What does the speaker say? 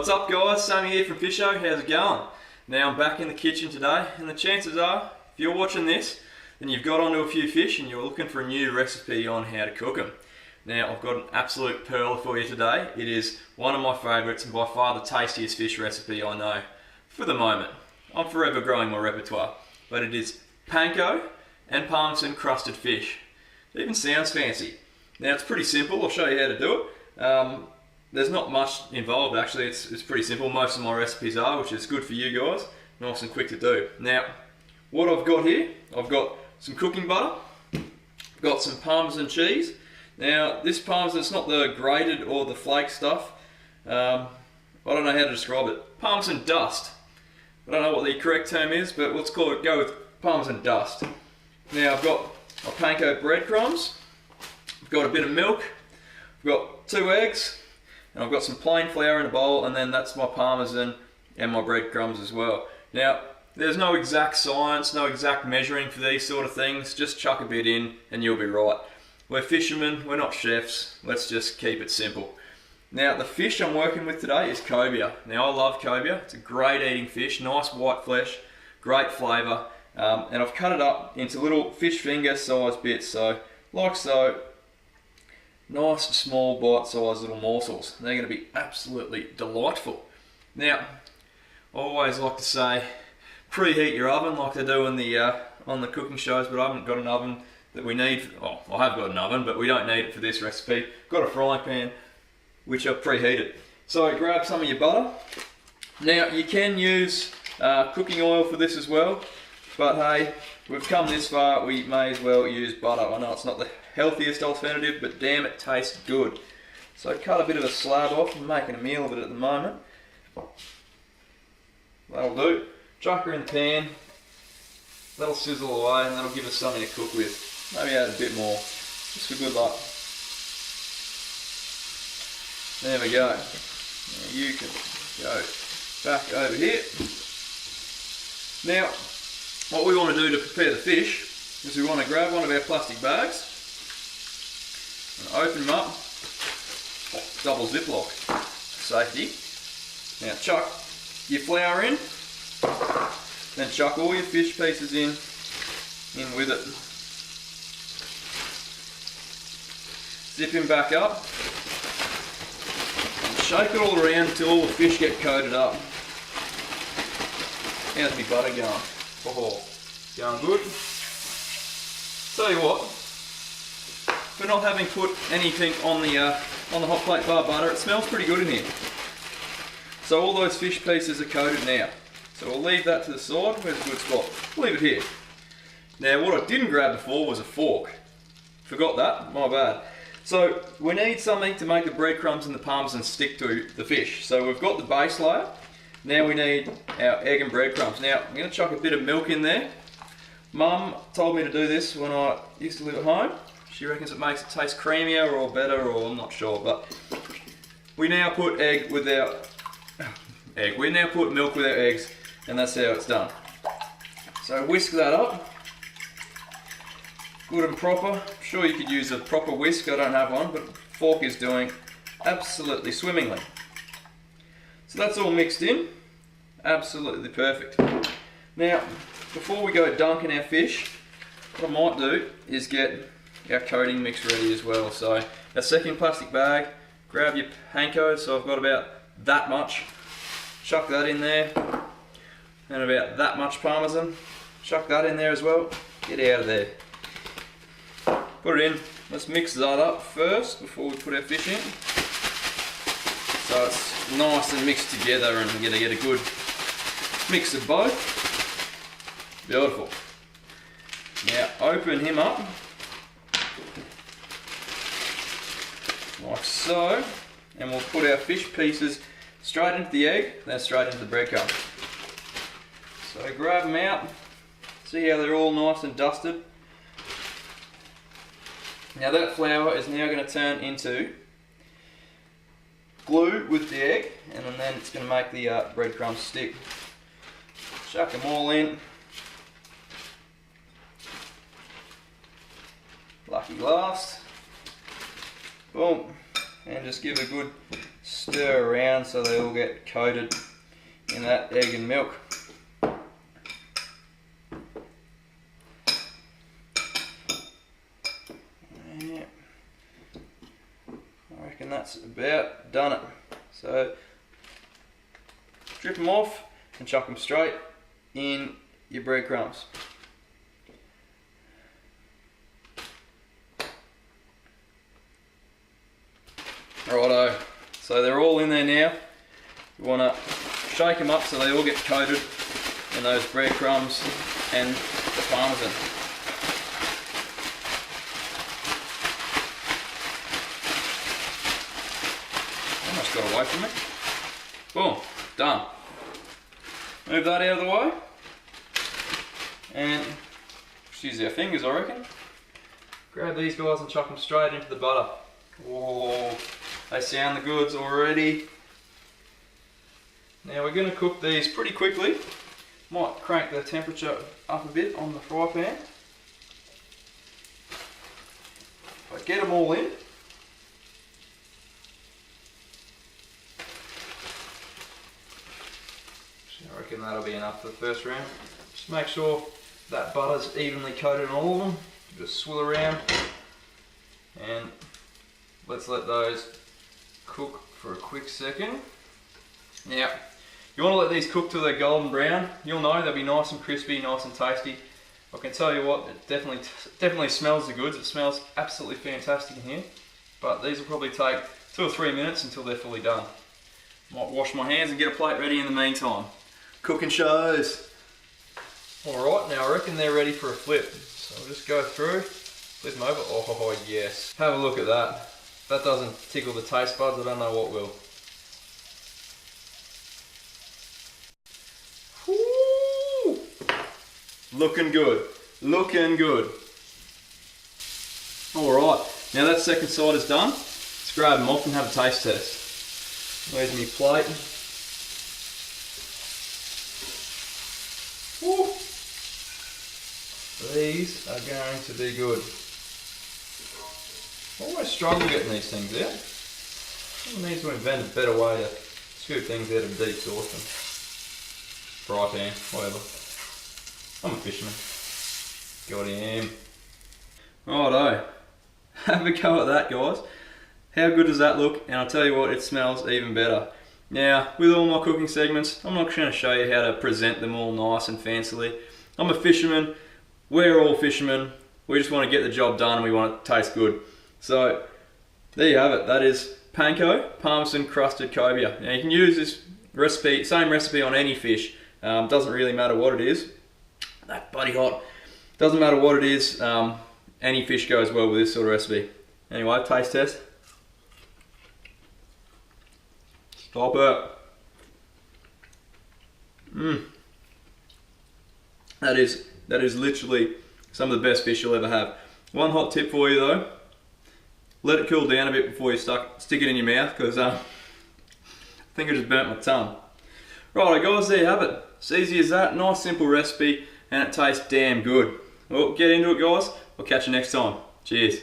What's up guys, Sammy here from Fisho, how's it going? Now I'm back in the kitchen today and the chances are, if you're watching this, then you've got onto a few fish and you're looking for a new recipe on how to cook them. Now I've got an absolute pearler for you today. It is one of my favourites and by far the tastiest fish recipe I know. For the moment. I'm forever growing my repertoire. But it is Panko and Parmesan crusted fish. It even sounds fancy. Now it's pretty simple, I'll show you how to do it. There's not much involved actually, it's pretty simple. Most of my recipes are, which is good for you guys. Nice and quick to do. Now, what I've got here, I've got some cooking butter, got some Parmesan cheese. Now, this Parmesan, it's not the grated or the flake stuff. I don't know how to describe it. Parmesan dust. I don't know what the correct term is, but let's go with Parmesan dust. Now, I've got my Panko breadcrumbs. I've got a bit of milk. I've got 2 eggs. And I've got some plain flour in a bowl, and then that's my Parmesan and my breadcrumbs as well. Now, there's no exact science, no exact measuring for these sort of things. Just chuck a bit in and you'll be right. We're fishermen, we're not chefs. Let's just keep it simple. Now, the fish I'm working with today is cobia. Now, I love cobia. It's a great eating fish, nice white flesh, great flavour. And I've cut it up into little fish finger sized bits, so like so. Nice small bite-sized little morsels. They're going to be absolutely delightful. Now, I always like to say, preheat your oven like they do in the on the cooking shows, but I haven't got an oven that we need. Oh, I have got an oven, but we don't need it for this recipe. Got a frying pan, which I've preheated. So grab some of your butter. Now, you can use cooking oil for this as well, but hey, we've come this far, we may as well use butter. I know it's not the healthiest alternative, but damn, it tastes good. So cut a bit of a slab off. I'm making a meal of it at the moment. That'll do. Chuck her in the pan. That'll sizzle away and that'll give us something to cook with. Maybe add a bit more, just for good luck. There we go. Now you can go back over here. Now, what we want to do to prepare the fish is we want to grab one of our plastic bags and open them up, double ziplock, safety. Now chuck your flour in, then chuck all your fish pieces in with it. Zip him back up and shake it all around until all the fish get coated up. How's my butter going? Oh, going good. Tell you what, for not having put anything on the hot plate bar butter, it smells pretty good in here. So all those fish pieces are coated now. So we'll leave that to the side. Where's a good spot? Leave it here. Now what I didn't grab before was a fork. Forgot that, my bad. So we need something to make the breadcrumbs and the parmesan stick to the fish. So we've got the base layer. Now we need our egg and breadcrumbs. Now I'm going to chuck a bit of milk in there. Mum told me to do this when I used to live at home. She reckons it makes it taste creamier or better, or I'm not sure, but we now put we now put milk with our eggs, and that's how it's done. So whisk that up, good and proper. I'm sure you could use a proper whisk, I don't have one, but fork is doing absolutely swimmingly. So that's all mixed in, absolutely perfect. Now, before we go dunking our fish, what I might do is get our coating mix ready as well. So our second plastic bag, grab your Panko, so I've got about that much, chuck that in there, and about that much Parmesan, chuck that in there as well, get out of there. Put it in, let's mix that up first before we put our fish in. So it's nice and mixed together and you're going to get a good mix of both. Beautiful. Now open him up. Like so, and we'll put our fish pieces straight into the egg, then straight into the breadcrumb. So grab them out, see how they're all nice and dusted. Now that flour is now going to turn into glue with the egg, and then it's going to make the breadcrumbs stick. Chuck them all in. Lucky last. Boom. and just give a good stir around so they all get coated in that egg and milk. Yeah. I reckon that's about done it. So strip them off and chuck them straight in your breadcrumbs. Righto, so they're all in there now. You want to shake them up so they all get coated in those breadcrumbs and the parmesan. Almost got away from me. Boom, done. Move that out of the way. And just use our fingers, I reckon. Grab these guys and chuck them straight into the butter. Oh, they sound the goods already. Now we're going to cook these pretty quickly. Might crank the temperature up a bit on the fry pan. But get them all in. I reckon that'll be enough for the first round. Just make sure that butter's evenly coated on all of them. Just swill around and let's let those cook for a quick second. Now, you want to let these cook till they're golden brown. You'll know they'll be nice and crispy, nice and tasty. I can tell you what, it definitely smells the goods. It smells absolutely fantastic in here. But these will probably take 2 or 3 minutes until they're fully done. Might wash my hands and get a plate ready in the meantime. Cooking shows. Alright, now I reckon they're ready for a flip. So I'll just go through, flip them over. Oh yes. Have a look at that. If that doesn't tickle the taste buds, I don't know what will. Woo! Looking good. Looking good. Alright, now that second side is done. Let's grab them off and have a taste test. Where's my plate? Woo! These are going to be good. I always struggle getting these things out. Someone needs to invent a better way to scoop things out of deep saucepan. Fry pan, whatever. I'm a fisherman. Got him. Righto. Have a go at that, guys. How good does that look? And I'll tell you what, it smells even better. Now, with all my cooking segments, I'm not going to show you how to present them all nice and fancily. I'm a fisherman. We're all fishermen. We just want to get the job done and we want it to taste good. So, there you have it. That is Panko, Parmesan Crusted Cobia. Now, you can use this recipe, same recipe on any fish. Doesn't really matter what it is. That bloody hot. Doesn't matter what it is. Any fish goes well with this sort of recipe. Anyway, taste test. Stop it. That is literally some of the best fish you'll ever have. One hot tip for you though. Let it cool down a bit before you stick it in your mouth, because I think I just burnt my tongue. Right guys, there you have it. It's easy as that. Nice simple recipe and it tastes damn good. Well, get into it guys. I'll catch you next time. Cheers.